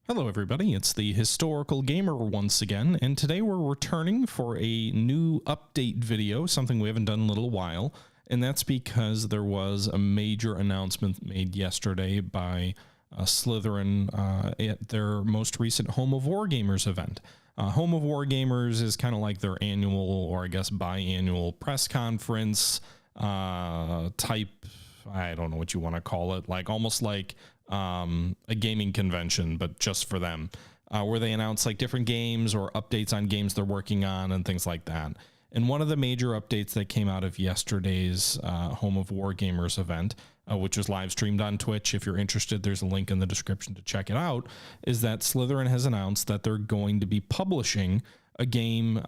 Hello everybody, it's the Historical Gamer once again, and today we're returning for a new update video, something we haven't done in a little while, and that's because there was a major announcement made yesterday by Slytherin at their most recent Home of Wargamers event. Home of Wargamers is kind of like their annual, or I guess biannual press conference type, I don't know what you want to call it, like almost like a gaming convention, but just for them, where they announce like different games or updates on games they're working on and things like that. And one of the major updates that came out of yesterday's Home of Wargamers event, which was live streamed on Twitch, if you're interested, there's a link in the description to check it out, is that Slytherin has announced that they're going to be publishing a game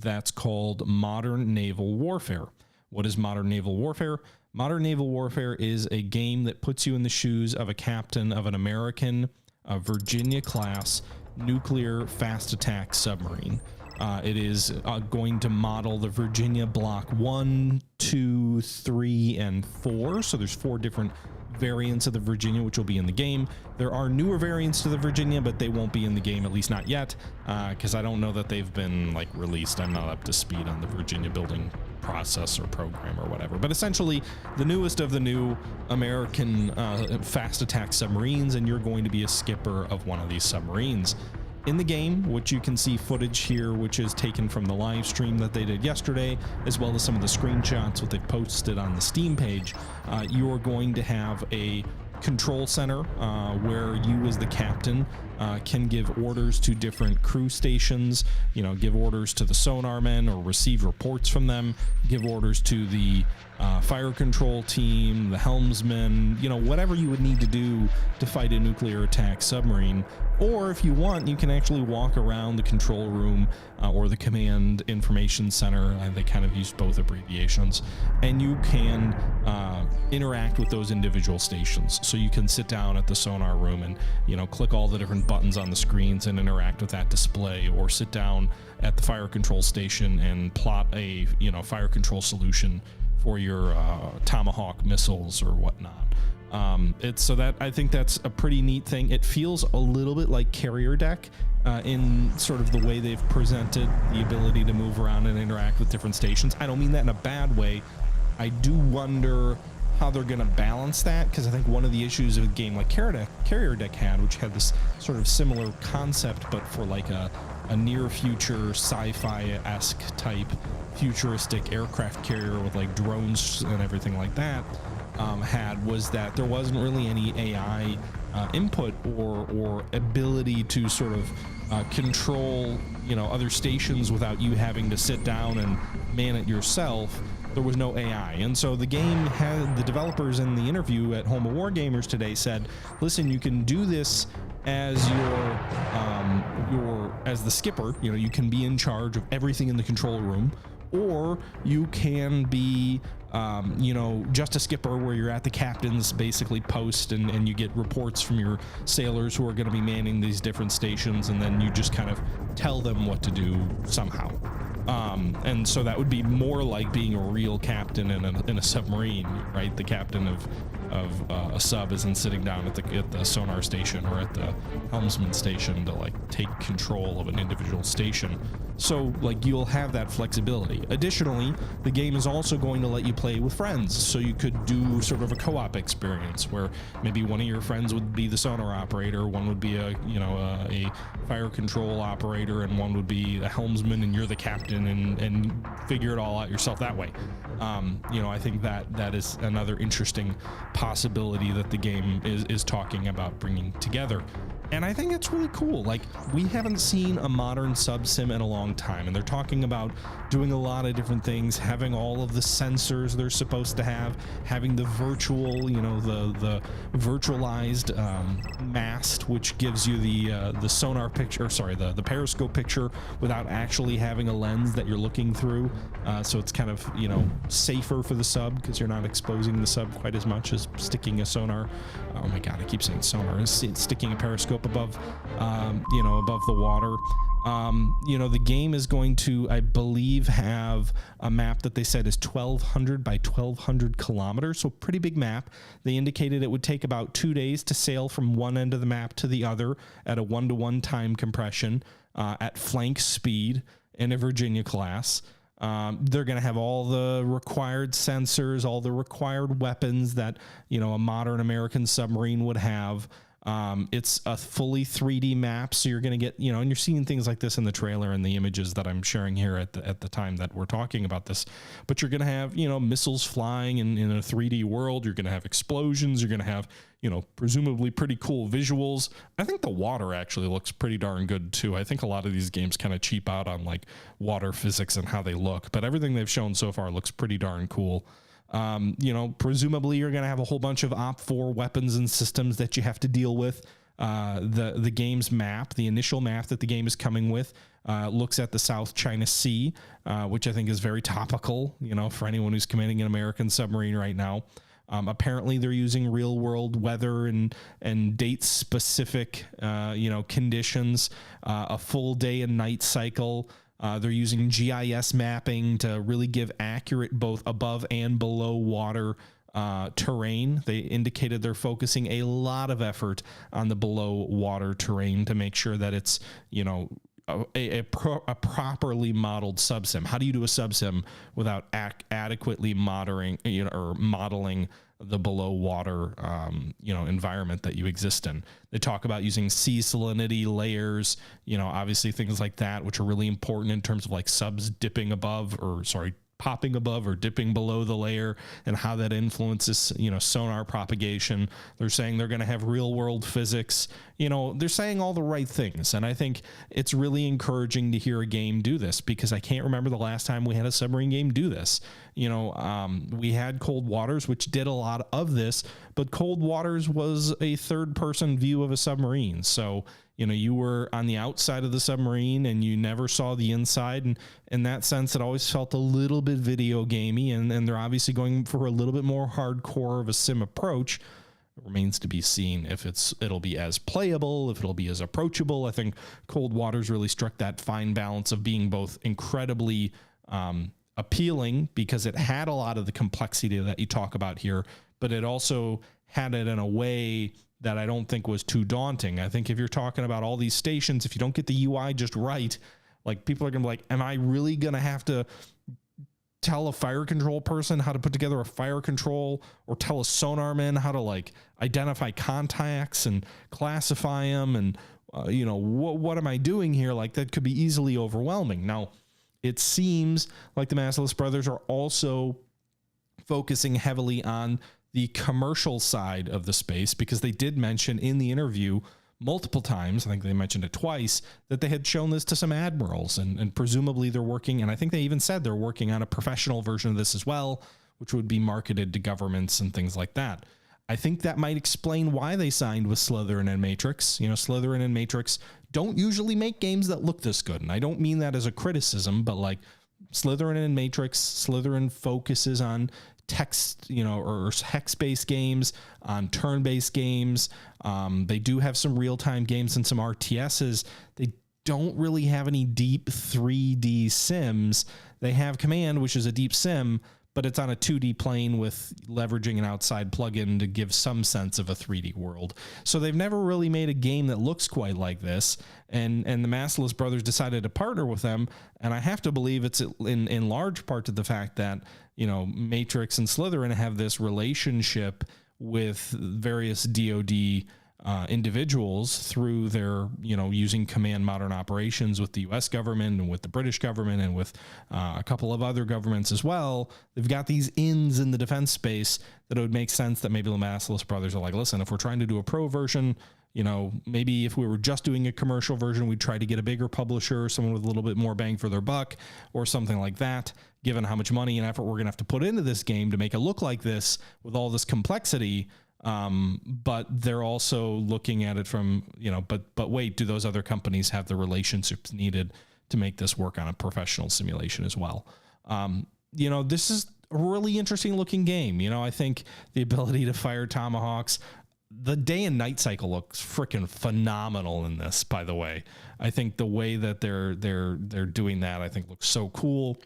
that's called Modern Naval Warfare. What is Modern Naval Warfare? Modern Naval Warfare is a game that puts you in the shoes of a captain of an American Virginia-class nuclear fast attack submarine. It is going to model the Virginia Block 1, 2, 3, and 4. So there's 4 different variants of the Virginia, which will be in the game. There are newer variants to the Virginia, but they won't be in the game, at least not yet, because I don't know that they've been like released. I'm not up to speed on the Virginia building process or program or whatever, but essentially the newest of the new American fast attack submarines, and you're going to be a skipper of one of these submarines. In the game, which you can see footage here, which is taken from the live stream that they did yesterday, as well as some of the screenshots that they posted on the Steam page, you are going to have a control center where you as the captain can give orders to different crew stations, give orders to the sonar men or receive reports from them, give orders to the fire control team, the helmsman, whatever you would need to do to fight a nuclear attack submarine. Or if you want, you can actually walk around the control room or the command information center. They kind of use both abbreviations, and you can interact with those individual stations. So you can sit down at the sonar room and click all the different buttons on the screens and interact with that display, or sit down at the fire control station and plot a fire control solution for your Tomahawk missiles or whatnot. I think that's a pretty neat thing. It feels a little bit like Carrier Deck in sort of the way they've presented the ability to move around and interact with different stations. I don't mean that in a bad way. I do wonder how they're going to balance that, because I think one of the issues of a game like Carrier Deck had, which had this sort of similar concept, but for like a near future sci-fi-esque type futuristic aircraft carrier with like drones and everything like that, was that there wasn't really any AI input or ability to sort of control other stations without you having to sit down and man it yourself. There was no AI, and so the game had, the developers in the interview at Home of Wargamers today said, listen, you can do this as as the skipper, you can be in charge of everything in the control room, or you can be just a skipper where you're at the captain's basically post and you get reports from your sailors who are going to be manning these different stations, and then you just kind of tell them what to do somehow. And so that would be more like being a real captain in a submarine, right? The captain of a sub isn't sitting down at the sonar station or at the helmsman station to like take control of an individual station. So like you'll have that flexibility. Additionally, the game is also going to let you play with friends, so you could do sort of a co-op experience where maybe one of your friends would be the sonar operator, one would be a fire control operator, and one would be the helmsman, and you're the captain, and figure it all out yourself that way. I think that is another interesting possibility that the game is talking about bringing together. And I think it's really cool. Like, we haven't seen a modern sub sim in a long time, and they're talking about doing a lot of different things, having all of the sensors they're supposed to have, having the virtual, the virtualized mast, which gives you the sonar picture, the periscope picture without actually having a lens that you're looking through. So it's kind of, safer for the sub, because you're not exposing the sub quite as much as sticking a sonar. Oh my God, I keep saying sonar. Sticking a periscope up above, above the water. The game is going to, I believe, have a map that they said is 1,200 by 1,200 kilometers, so pretty big map. They indicated it would take about 2 days to sail from one end of the map to the other at a 1-to-1 time compression at flank speed in a Virginia class. They're going to have all the required sensors, all the required weapons that, a modern American submarine would have. It's a fully 3D map, so you're going to get, and you're seeing things like this in the trailer and the images that I'm sharing here at the time that we're talking about this. But you're going to have, missiles flying in a 3D world. You're going to have explosions. You're going to have, presumably pretty cool visuals. I think the water actually looks pretty darn good too. I think a lot of these games kind of cheap out on like water physics and how they look, but everything they've shown so far looks pretty darn cool. Presumably you're going to have a whole bunch of OP4 weapons and systems that you have to deal with. The game's map, the initial map that the game is coming with, looks at the South China Sea, which I think is very topical, for anyone who's commanding an American submarine right now. Apparently they're using real world weather and date specific, conditions, a full day and night cycle. They're using GIS mapping to really give accurate both above and below water terrain. They indicated they're focusing a lot of effort on the below water terrain to make sure that it's, a properly modeled subsim. How do you do a subsim without adequately modeling the below water, environment that you exist in? They talk about using sea salinity layers, obviously things like that, which are really important in terms of like subs popping above or dipping below the layer and how that influences, sonar propagation. They're saying they're going to have real world physics. They're saying all the right things. And I think it's really encouraging to hear a game do this, because I can't remember the last time we had a submarine game do this. We had Cold Waters, which did a lot of this, but Cold Waters was a third person view of a submarine. So, you were on the outside of the submarine and you never saw the inside. And in that sense, it always felt a little bit video gamey, and they're obviously going for a little bit more hardcore of a sim approach. It remains to be seen if it'll be as playable, if it'll be as approachable. I think Cold Waters really struck that fine balance of being both incredibly appealing, because it had a lot of the complexity that you talk about here, but it also had it in a way that I don't think was too daunting. I think if you're talking about all these stations, if you don't get the UI just right, like people are going to be like, am I really going to have to tell a fire control person how to put together a fire control, or tell a sonarman how to like identify contacts and classify them? And, what am I doing here? Like that could be easily overwhelming. Now, it seems like the Massless brothers are also focusing heavily on the commercial side of the space, because they did mention in the interview multiple times, I think they mentioned it twice, that they had shown this to some admirals, and presumably they're working, and I think they even said they're working on a professional version of this as well, which would be marketed to governments and things like that. I think that might explain why they signed with Slytherin and Matrix. Slytherin and Matrix don't usually make games that look this good, and I don't mean that as a criticism, but like Slytherin and Matrix, Slytherin focuses on text, or hex-based games, on turn-based games. They do have some real-time games and some RTSs. They don't really have any deep 3D sims. They have Command, which is a deep sim, but it's on a 2D plane with leveraging an outside plugin to give some sense of a 3D world. So they've never really made a game that looks quite like this. And the Massless brothers decided to partner with them. And I have to believe it's in large part to the fact that, Matrix and Slytherin have this relationship with various DoD individuals through their, using Command Modern Operations with the U.S. government and with the British government and with a couple of other governments as well. They've got these ins in the defense space that it would make sense that maybe the Massless brothers are like, listen, if we're trying to do a pro version, maybe if we were just doing a commercial version, we'd try to get a bigger publisher, someone with a little bit more bang for their buck or something like that, given how much money and effort we're going to have to put into this game to make it look like this with all this complexity. But they're also looking at it from, but wait, do those other companies have the relationships needed to make this work on a professional simulation as well? This is a really interesting looking game. I think the ability to fire tomahawks, the day and night cycle looks freaking phenomenal in this, by the way. I think the way that they're doing that, I think looks so cool.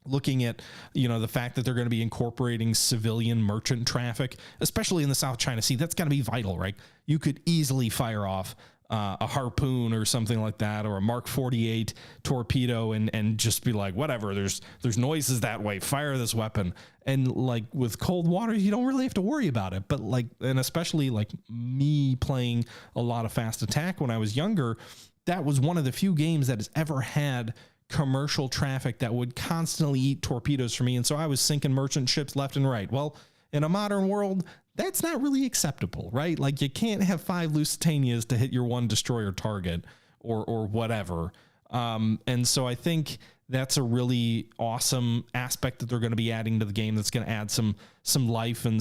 Looking at, the fact that they're going to be incorporating civilian merchant traffic, especially in the South China Sea, that's going to be vital, right? You could easily fire off a harpoon or something like that, or a Mark 48 torpedo and just be like, whatever, there's noises that way, fire this weapon. And like with cold water, you don't really have to worry about it. But and especially like me playing a lot of fast attack when I was younger, that was one of the few games that has ever had commercial traffic that would constantly eat torpedoes for me. And so I was sinking merchant ships left and right. Well, in a modern world, that's not really acceptable, right? Like you can't have 5 Lusitanias to hit your 1 destroyer target or whatever. And so I think that's a really awesome aspect that they're going to be adding to the game. That's going to add some life and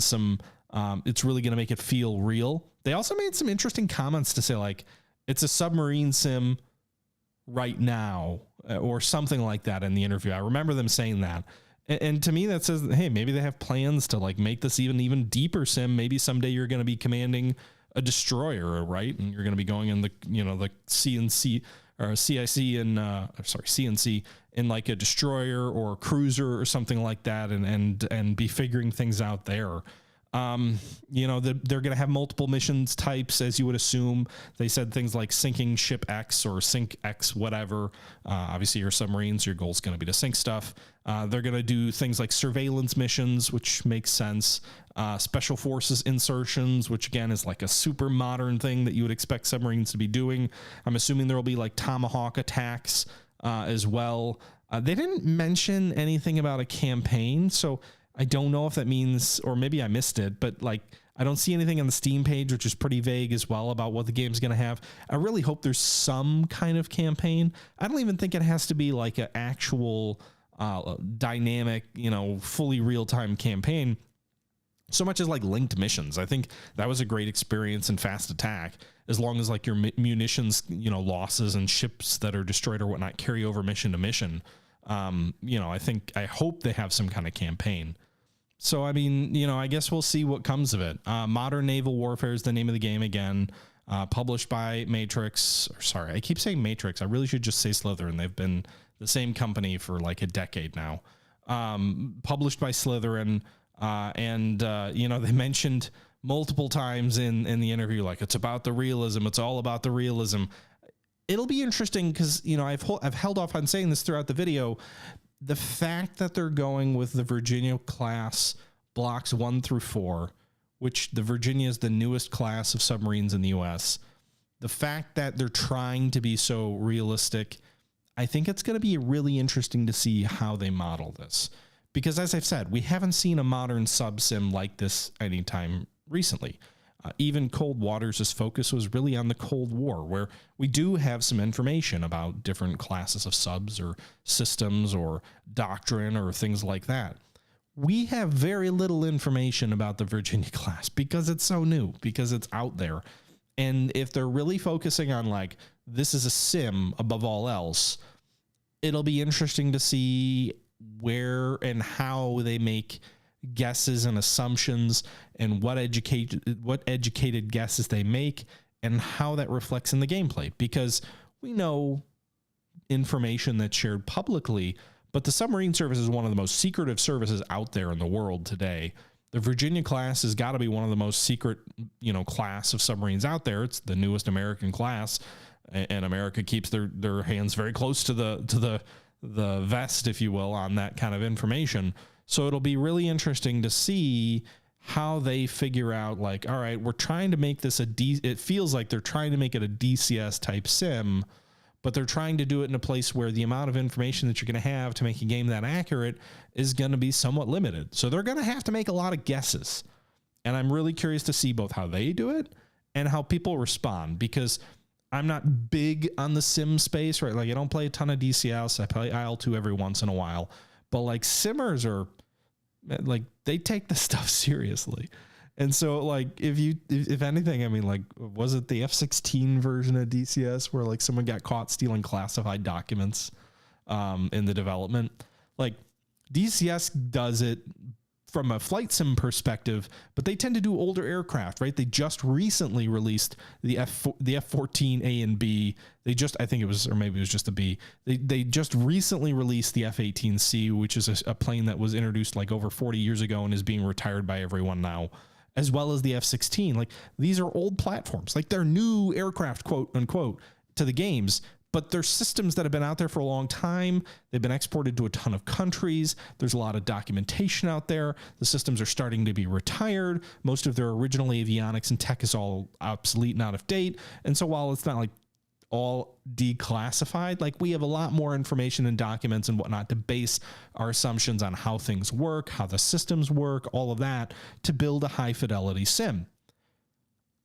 it's really going to make it feel real. They also made some interesting comments to say like, it's a submarine sim right now or something like that in the interview. I remember them saying that. And to me, that says, hey, maybe they have plans to like make this even deeper sim. Maybe someday you're going to be commanding a destroyer, right? And you're going to be going in the, the CNC or CIC and CNC in like a destroyer or a cruiser or something like that, and be figuring things out there. They're going to have multiple missions types, as you would assume. They said things like sinking ship X or sink X, whatever. Obviously your submarines, your goal is going to be to sink stuff. They're going to do things like surveillance missions, which makes sense. Special forces insertions, which again is like a super modern thing that you would expect submarines to be doing. I'm assuming there will be like Tomahawk attacks, as well. They didn't mention anything about a campaign, so I don't know if that means, or maybe I missed it, but like, I don't see anything on the Steam page, which is pretty vague as well about what the game's going to have. I really hope there's some kind of campaign. I don't even think it has to be like an actual dynamic, fully real-time campaign, so much as like linked missions. I think that was a great experience in Fast Attack, as long as like your munitions, losses and ships that are destroyed or whatnot carry over mission to mission. I hope they have some kind of campaign. So, I mean, I guess we'll see what comes of it. Modern Naval Warfare is the name of the game again, published by Matrix. I keep saying Matrix. I really should just say Slytherin. They've been the same company for like a decade now. Published by Slytherin. They mentioned multiple times in the interview, like, it's about the realism. It's all about the realism. It'll be interesting because, I've held off on saying this throughout the video. The fact that they're going with the Virginia class blocks 1 through 4, which the Virginia is the newest class of submarines in the U.S. The fact that they're trying to be so realistic, I think it's going to be really interesting to see how they model this. Because as I've said, we haven't seen a modern sub sim like this anytime recently. Even Cold Waters' focus was really on the Cold War, where we do have some information about different classes of subs or systems or doctrine or things like that. We have very little information about the Virginia class because it's so new, because it's out there. And if they're really focusing on like, this is a sim above all else, it'll be interesting to see where and how they make guesses and assumptions, and what educated guesses they make, and how that reflects in the gameplay. Because we know information that's shared publicly, but the submarine service is one of the most secretive services out there in the world today. The Virginia class has got to be one of the most secret, class of submarines out there. It's the newest American class, and America keeps their hands very close to the vest, if you will, on that kind of information. So it'll be really interesting to see how they figure out, like, all right, we're trying to make this it feels like they're trying to make it a DCS type sim, but they're trying to do it in a place where the amount of information that you're going to have to make a game that accurate is going to be somewhat limited. So they're going to have to make a lot of guesses. And I'm really curious to see both how they do it and how people respond, because I'm not big on the sim space, right? Like, I don't play a ton of DCS. I play IL-2 every once in a while, but like simmers are like, they take the stuff seriously. And so like, if anything, I mean, like, was it the F-16 version of DCS where like someone got caught stealing classified documents in the development? Like, DCS does it from a flight sim perspective, but they tend to do older aircraft, right? They just recently released the F-14A and B. They just, I think it was, or maybe it was just a B. They just recently released the F-18C, which is a plane that was introduced like over 40 years ago and is being retired by everyone now, as well as the F-16. Like, these are old platforms, like they're new aircraft, quote unquote, to the games, but they're systems that have been out there for a long time. They've been exported to a ton of countries. There's a lot of documentation out there. The systems are starting to be retired. Most of their original avionics and tech is all obsolete and out of date. And so while it's not like all declassified, like, we have a lot more information and documents and whatnot to base our assumptions on how things work, how the systems work, all of that, to build a high fidelity sim.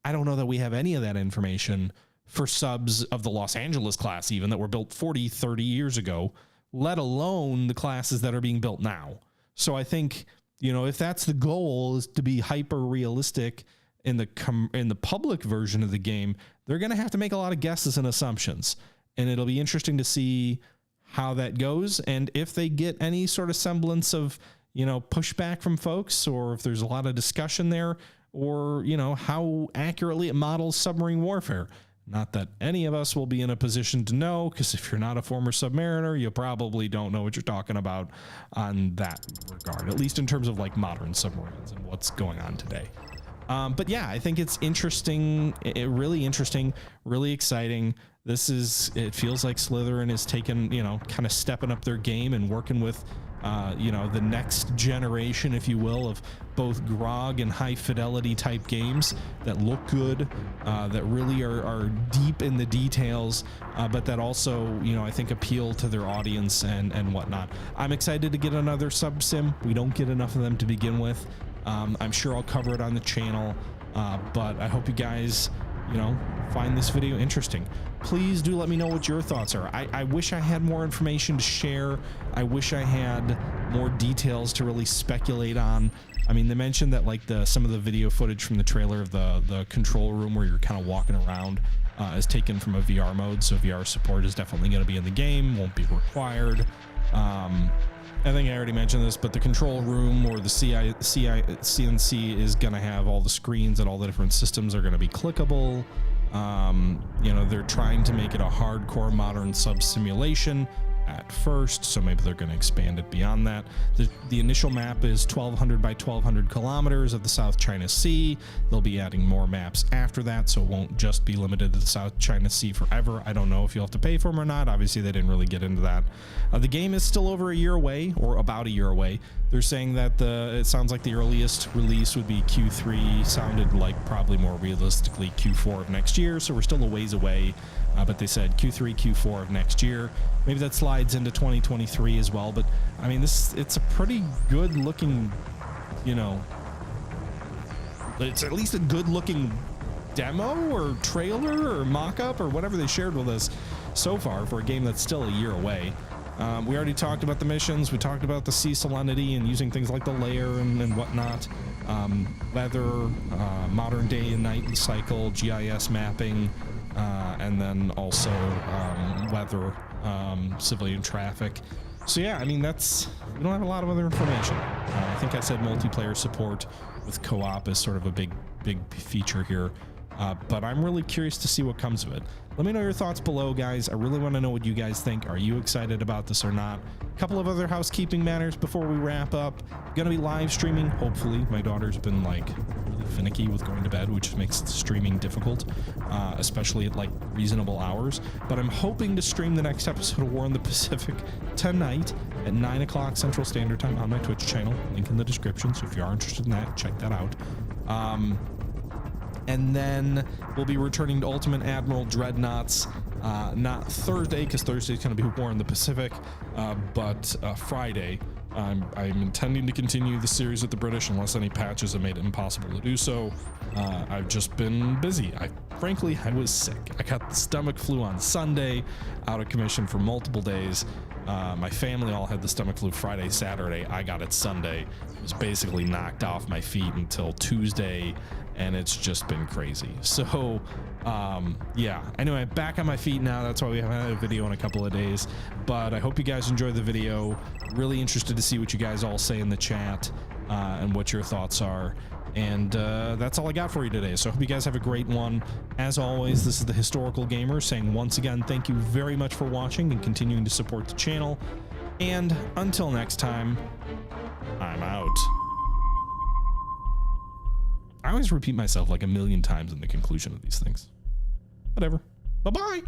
I don't know that we have any of that information for subs of the Los Angeles class, even, that were built 40, 30 years ago, let alone the classes that are being built now. So I think, you know, if that's the goal, is to be hyper realistic in the public version of the game, they're going to have to make a lot of guesses and assumptions, and it'll be interesting to see how that goes. And if they get any sort of semblance of, you know, pushback from folks, or if there's a lot of discussion there, or, you know, how accurately it models submarine warfare. Not that any of us will be in a position to know, because if you're not a former submariner, you probably don't know what you're talking about on that regard, at least in terms of like modern submarines and what's going on today. But yeah, I think it's interesting, really interesting, really exciting. It feels like Slytherin is taking, you know, kind of stepping up their game and working with, you know, the next generation, if you will, of both grog and high fidelity type games that look good, that really are deep in the details, but that also, you know, I think appeal to their audience and whatnot. I'm excited to get another sub sim. We don't get enough of them to begin with. I'm sure I'll cover it on the channel, but I hope you guys, you know, find this video interesting. Please do let me know what your thoughts are. I wish I had more information to share. I wish I had more details to really speculate on. I mean, they mentioned that like some of the video footage from the trailer of the control room where you're kind of walking around is taken from a VR mode. So VR support is definitely going to be in the game, won't be required. I think I already mentioned this, but the control room or the CNC is going to have all the screens, and all the different systems are going to be clickable. You know, they're trying to make it a hardcore modern sub simulation at first, so maybe they're going to expand it beyond that. The initial map is 1,200 by 1,200 kilometers of the South China Sea. They'll be adding more maps after that, so it won't just be limited to the South China Sea forever. I don't know if you'll have to pay for them or not. Obviously, they didn't really get into that. The game is still over a year away, or about a year away. They're saying that it sounds like the earliest release would be Q3, sounded like probably more realistically Q4 of next year, so we're still a ways away, but they said Q3, Q4 of next year. Maybe that slides into 2023 as well, but I mean, it's a pretty good looking, you know, it's at least a good looking demo or trailer or mock-up or whatever they shared with us so far for a game that's still a year away. We already talked about the missions. We talked about the sea salinity and using things like the layer and whatnot. Weather, modern day and night cycle, GIS mapping, and then also weather, civilian traffic. So yeah, I mean, we don't have a lot of other information. I think I said multiplayer support with co-op is sort of a big feature here. But I'm really curious to see what comes of it. Let me know your thoughts below, guys. I really want to know what you guys think. Are you excited about this or not? A couple of other housekeeping matters before we wrap up. Gonna be live streaming, hopefully. My daughter's been like really finicky with going to bed, which makes streaming difficult, especially at like reasonable hours. But I'm hoping to stream the next episode of War in the Pacific tonight at 9 o'clock Central Standard Time on my Twitch channel. Link in the description. So if you are interested in that, check that out. And then we'll be returning to Ultimate Admiral Dreadnoughts, not Thursday, because Thursday's going to be War in the Pacific, but Friday. I'm intending to continue the series with the British unless any patches have made it impossible to do so. I've just been busy. Frankly, I was sick. I got the stomach flu on Sunday, out of commission for multiple days. My family all had the stomach flu Friday, Saturday. I got it Sunday. I was basically knocked off my feet until Tuesday, and it's just been crazy. So yeah, anyway, back on my feet now. That's why we haven't had a video in a couple of days, but I hope you guys enjoyed the video. Really interested to see what you guys all say in the chat. and what your thoughts are. And that's all I got for you today. So I hope you guys have a great one. As always, this is the Historical Gamer saying once again, thank you very much for watching and continuing to support the channel. And until next time, I'm out. I always repeat myself like a million times in the conclusion of these things. Whatever. Bye-bye.